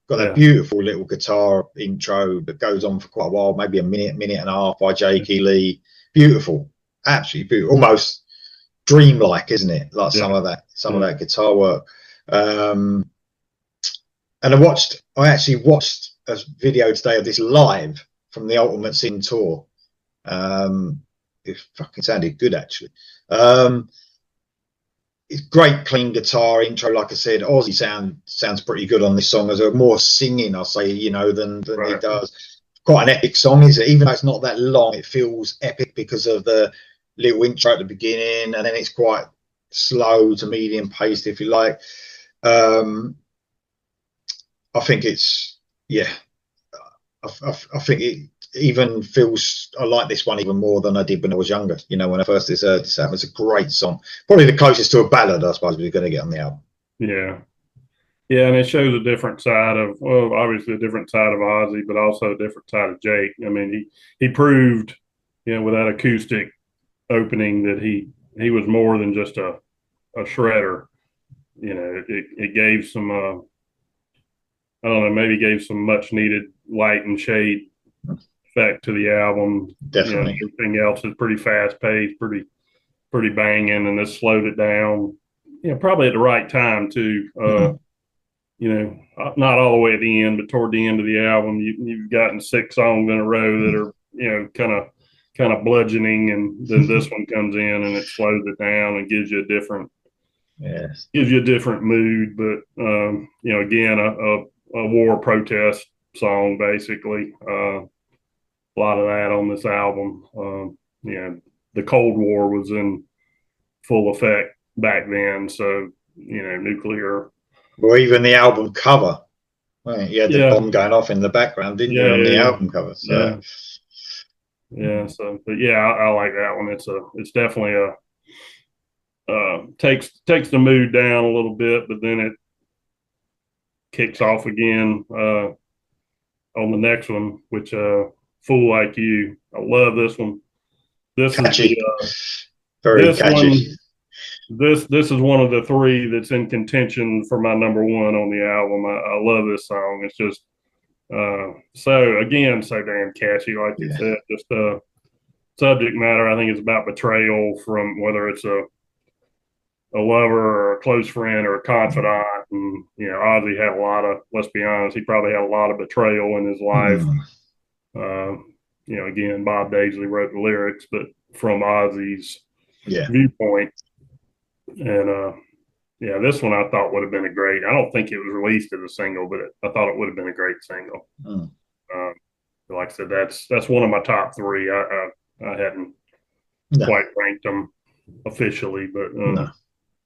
Got that Yeah. beautiful little guitar intro that goes on for quite a while, maybe a minute and a half by Jake E. Lee. Beautiful, absolutely beautiful, almost dreamlike, isn't it? Like some of that guitar work. And I actually watched a video today of this live from the Ultimate Sin tour. It fucking sounded good actually. It's great clean guitar intro, like I said. Ozzy sounds pretty good on this song, as a more singing, I'll say, than Right. he does. Quite an epic song, is it? Even though it's not that long, it feels epic because of the little intro at the beginning, and then it's quite slow to medium paced, if you like. I think it's, yeah, I think it even feels I like this one even more than I did when I was younger. You know, when I first heard this album, it's a great song. Probably the closest to a ballad, I suppose, we're going to get on the album. Yeah. Yeah, and it shows a different side of, well, obviously a different side of Ozzy, but also a different side of Jake. I mean, he proved, with that acoustic opening that he was more than just a shredder. It gave some, I don't know, maybe gave some much needed light and shade effect to the album. Definitely. Everything else is pretty fast paced, pretty banging, and this slowed it down. Probably at the right time too. Not all the way at the end, but toward the end of the album, you've gotten 6 songs in a row that are, kind of bludgeoning, and then this one comes in and it slows it down and gives you Yes. a different mood. But again, a war protest song basically. A lot of that on this album. The Cold War was in full effect back then, so nuclear. Well, even the album cover, well, you had the Yeah, bomb going off in the background, didn't you, yeah, on the yeah, album cover? So, yeah, yeah. So, but yeah, I like that one. It's definitely takes the mood down a little bit, but then it kicks off again on the next one, which "Fool Like You." I love this one. This is the catchy, very this catchy. one. This is one of the three that's in contention for my number one on the album. I love this song. It's just so damn catchy, like you Yeah. said. Just subject matter. I think it's about betrayal from whether it's a lover or a close friend or a confidant. And Ozzy had a lot of. Let's be honest, he probably had a lot of betrayal in his life. Mm. Uh, again, Bob Daisley wrote the lyrics, but from Ozzy's Yeah. viewpoint. And yeah, this one I thought would have been a great. I don't think it was released as a single, but I thought it would have been a great single. Mm. Um, like I said, that's one of my top three. I hadn't No. quite ranked them officially, but No.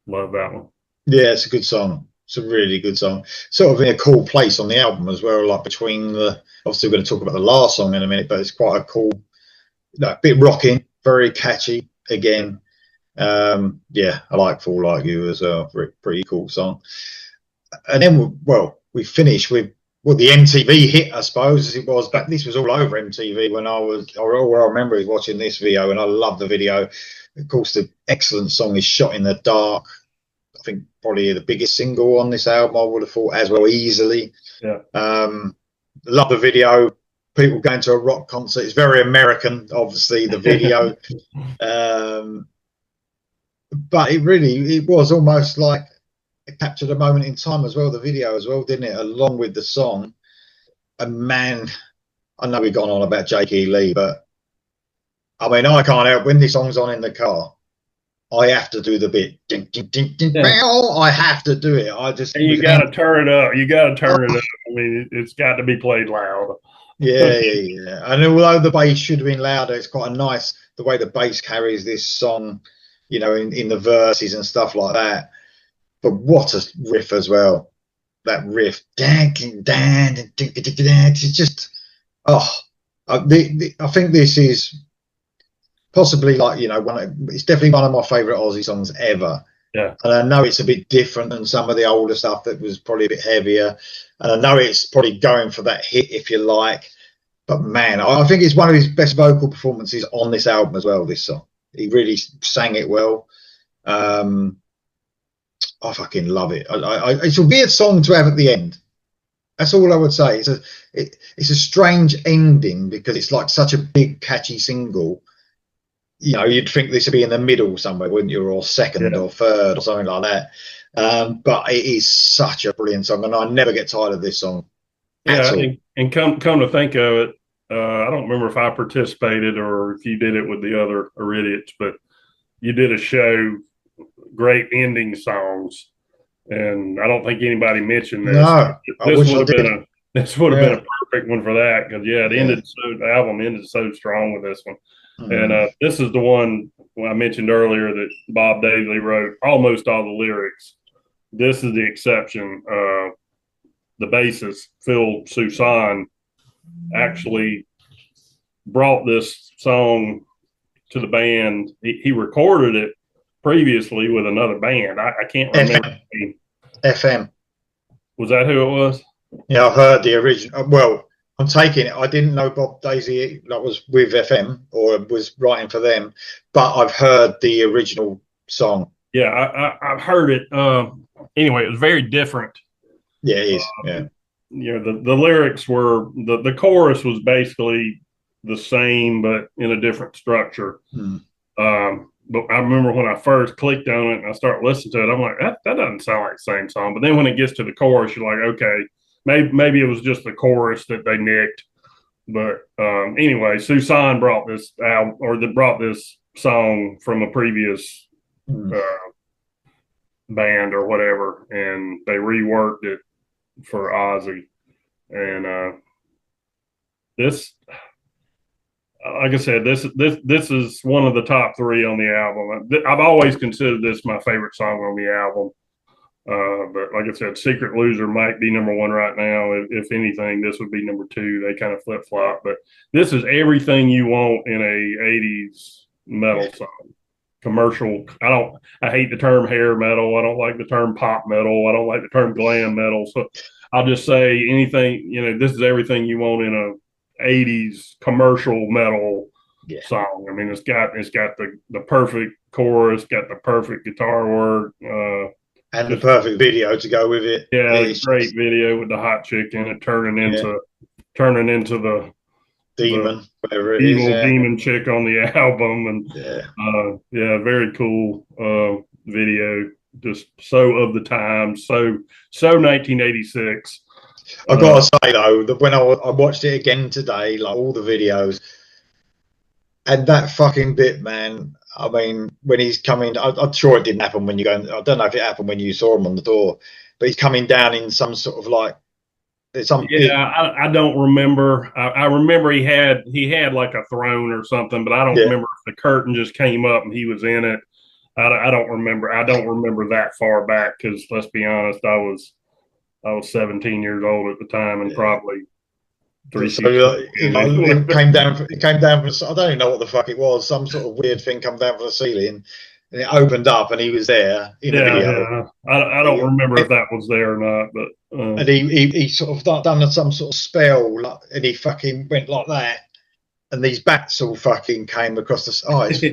love that one. Yeah, it's a good song. It's a really good song. Sort of in a cool place on the album as well, like between the. Obviously, we're going to talk about the last song in a minute, but it's quite a cool, bit rocking, very catchy again. Yeah, I like "Fall Like You" as well. Pretty cool song. And then, well, we finished with the MTV hit, I suppose, as it was back. This was all over MTV when all I remember is watching this video, and I love the video. Of course, the excellent song is "Shot in the Dark." I think probably the biggest single on this album, I would have thought, as well, easily. Yeah. Love the video. People going to a rock concert. It's very American, obviously, the video. But it was almost like it captured a moment in time as well, the video as well, didn't it? Along with the song. And man, I know we've gone on about Jake E. Lee, but I mean, I can't help when this song's on in the car. I have to do the bit. Ding, ding, ding, ding, Yeah. I have to do it. I just. And you got to turn it up. You got to turn it up. I mean, it's got to be played loud. Yeah. And although the bass should have been louder, it's quite nice the way the bass carries this song, in the verses and stuff like that. But what a riff as well. That riff. It's just, I think this is possibly it's definitely one of my favourite Ozzy songs ever. Yeah. And I know it's a bit different than some of the older stuff that was probably a bit heavier. And I know it's probably going for that hit, if you like. But man, I think it's one of his best vocal performances on this album as well, this song. He really sang it well. I fucking love it. It's a weird song to have at the end. That's all I would say. It's a strange ending because it's like such a big, catchy single. You'd think this would be in the middle somewhere, wouldn't you, or second or third or something like that. But it is such a brilliant song, and I never get tired of this song. Yeah, and come to think of it, I don't remember if I participated or if you did it with the other Iridians, but you did a show, great ending songs, and I don't think anybody mentioned this. No, This would have been a perfect one for that because the album ended so strong with this one. And this is the one I mentioned earlier that Bob Daisley wrote almost all the lyrics. This is the exception. The bassist, Phil Soussan, actually brought this song to the band. He recorded it previously with another band. I can't remember. FM. FM. Was that who it was? Yeah, I've heard the original. Well, I'm taking it. I didn't know Bob Daisy that was with FM or was writing for them, but I've heard the original song. Yeah, I've heard it. Anyway, it was very different. Yeah, it is. Yeah. You know, the lyrics were the chorus was basically the same, but in a different structure. But I remember when I first clicked on it and I started listening to it, I'm like, that doesn't sound like the same song. But then when it gets to the chorus, you're like, okay, maybe it was just the chorus that they nicked. But anyway, Susan brought this album, or they brought this song from a previous band or whatever, and they reworked it for Ozzy. And this, like I said, this is one of the top three on the album. I've always considered this my favorite song on the album. But like I said, Secret Loser might be number one right now. If anything, this would be number two. They kind of flip flop, but this is everything you want in a 80s metal song. Commercial. I hate the term hair metal. I don't like the term pop metal. I don't like the term glam metal. So I'll just say anything, this is everything you want in a 80s commercial metal song. I mean, it's got the perfect chorus, got the perfect guitar work, and the perfect video to go with it. Yeah, great video with the hot chick in it turning into the demon, whatever it evil is, demon chick on the album, and very cool video. Just so of the time, so 1986. I gotta say though that when I watched it again today, like all the videos, and that fucking bit, man. I mean, when he's coming, I'm sure it didn't happen when you go. I don't know if it happened when you saw him on the door, but he's coming down in some sort of like. I don't remember. I remember he had like a throne or something, but I don't remember if the curtain just came up and he was in it. I don't remember. I don't remember that far back because let's be honest, I was 17 years old at the time and probably. It came down. It came down from. I don't even know what the fuck it was. Some sort of weird thing come down from the ceiling, and it opened up, and he was there in the video. I don't remember if that was there or not, but and he sort of done some sort of spell, like, and he fucking went like that, and these bats all fucking came across the eyes.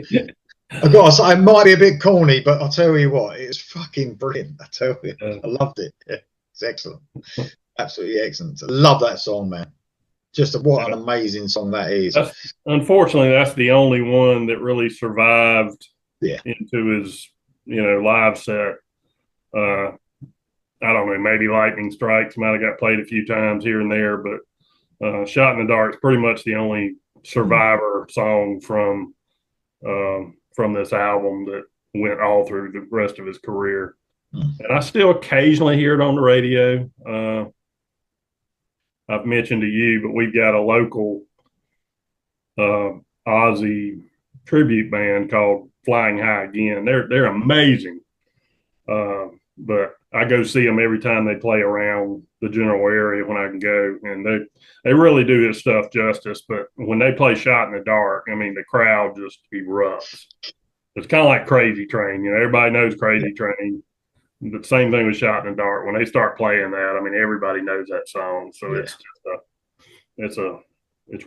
I got to say, it might be a bit corny, but I'll tell you what, it's fucking brilliant. I tell you, I loved it. Yeah, it's excellent, absolutely excellent. I love that song, man. Just what an amazing song that is. Unfortunately, that's the only one that really survived into his, live set. I don't know, maybe Lightning Strikes might have got played a few times here and there, but Shot in the Dark is pretty much the only survivor song from this album that went all through the rest of his career. And I still occasionally hear it on the radio. I've mentioned to you, but we've got a local Ozzy tribute band called Flying High Again. They're amazing, but I go see them every time they play around the general area when I can go, and they really do this stuff justice. But when they play Shot in the Dark, I mean, the crowd just erupts. It's kind of like Crazy Train. Everybody knows Crazy Train. The same thing with Shot in the Dark. When they start playing that, I mean, everybody knows that song. So it's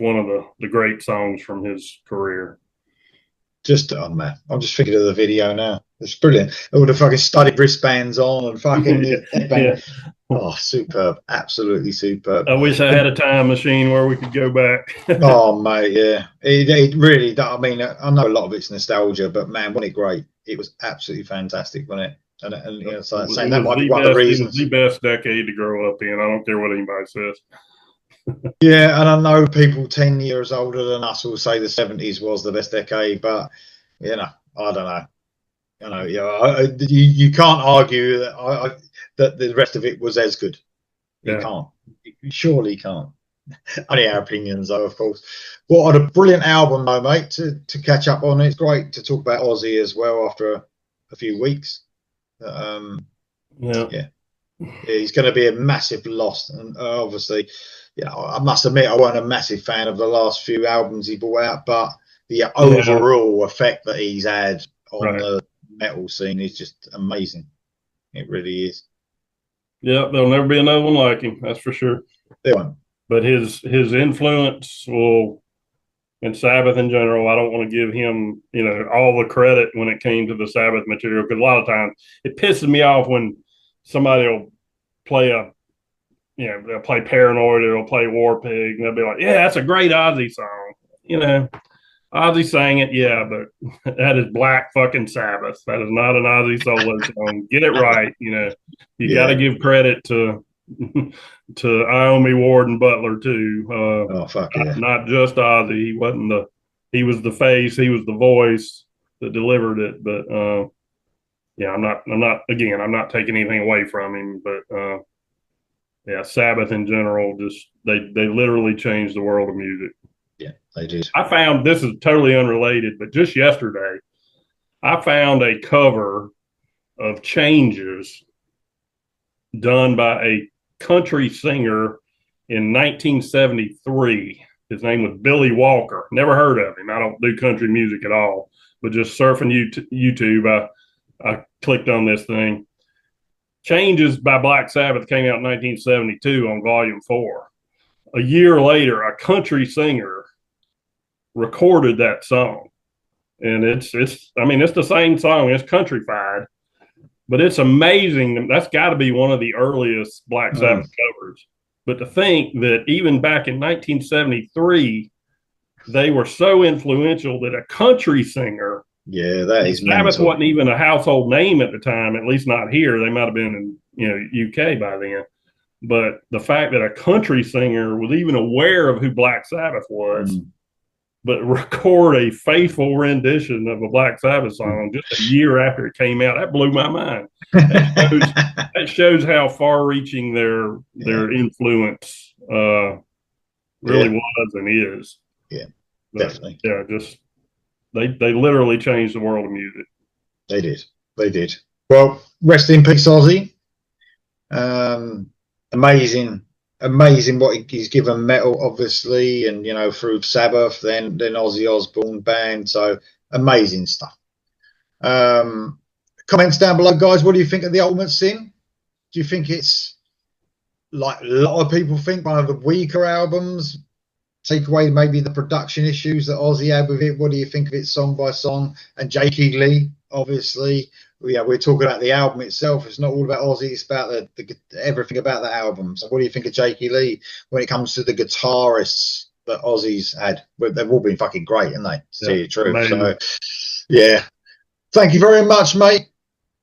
one of the great songs from his career. Just man, I'm just thinking of the video now. It's brilliant. All the fucking studded wristbands on and fucking Oh, superb! Absolutely superb. I wish I had a time machine where we could go back. Oh, mate, yeah. It really. I mean, I know a lot of it's nostalgia, but man, wasn't it great? It was absolutely fantastic, wasn't it? And so saying that might be one of the reasons. It was the best decade to grow up in. I don't care what anybody says. Yeah, and I know people 10 years older than us will say the 70s was the best decade, but I don't know. You can't argue that the rest of it was as good. You can't. You surely can't. Only our opinions, though, of course. What a brilliant album, though, mate, to catch up on. It's great to talk about Ozzy as well after a few weeks. He's going to be a massive loss, and obviously, I must admit I wasn't a massive fan of the last few albums he brought out, but the Yeah, overall effect that he's had on right. the metal scene is just amazing. It really is. Yeah, there'll never be another one like him. That's for sure. They won't. But his influence will, and Sabbath in general, I don't want to give him, all the credit when it came to the Sabbath material, because a lot of times it pisses me off when somebody will play they'll play Paranoid or they'll play War Pig, and they'll be like, yeah, that's a great Ozzy song. Ozzy sang it, yeah, but that is Black fucking Sabbath. That is not an Ozzy solo song. Get it right. You got to Yeah. give credit to to Iommi Ward and Butler too. Oh fuck yeah. Not just Ozzy. He wasn't he was the face. He was the voice that delivered it. But yeah, I'm not taking anything away from him. But yeah, Sabbath in general, just they literally changed the world of music. Yeah, they did. I found, this is totally unrelated, but just yesterday, I found a cover of Changes done by a country singer in 1973. His name was Billy Walker. Never heard of him. I don't do country music at all, but just surfing YouTube, I clicked on this thing. Changes by Black Sabbath came out in 1972 on Volume 4. A year later, a country singer recorded that song. And it's the same song. It's countrified, but it's amazing. That's got to be one of the earliest Black Mm. Sabbath covers. But to think that even back in 1973, they were so influential that a country singer, Yeah, that is Sabbath mental. wasn't even a household name at the time, at least not here. They might have been in UK by then. But the fact that a country singer was even aware of who Black Sabbath was, Mm. but record a faithful rendition of a Black Sabbath song just a year after it came out, that blew my mind. That shows, that shows how far-reaching Yeah, their influence really yeah, was and is. yeah, But definitely. yeah, just they literally changed the world of music. They did. They did. Well, rest in peace, Ozzy. Um, amazing, amazing what he's given metal, obviously, and through Sabbath, then Ozzy Osbourne band. So amazing stuff. Um, comments down below, guys. What do you think of the Ultimate Sin? Do you think it's like a lot of people think one of the weaker albums? Take away maybe the production issues that Ozzy had with it. What do you think of it song by song? And Jakey Lee, obviously. Yeah, we're talking about the album itself. It's not all about Ozzy. It's about the everything about the album. So, what do you think of Jakey Lee when it comes to the guitarists that Ozzy's had? Well, they've all been fucking great, haven't they? To tell Yeah, you the truth. amazing. So, yeah. Thank you very much, mate.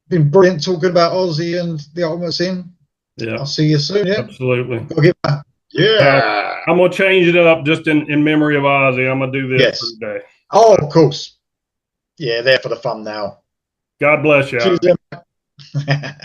Been brilliant talking about Ozzy and the Ultimate Sin. Yeah, I'll see you soon. Yeah. absolutely. Go get back. Yeah. I'm gonna change it up just in memory of Ozzy. I'm gonna do this for Yes. today. Oh, of course. Yeah, there for the fun now. God bless you, Cheers, Ozzy. then.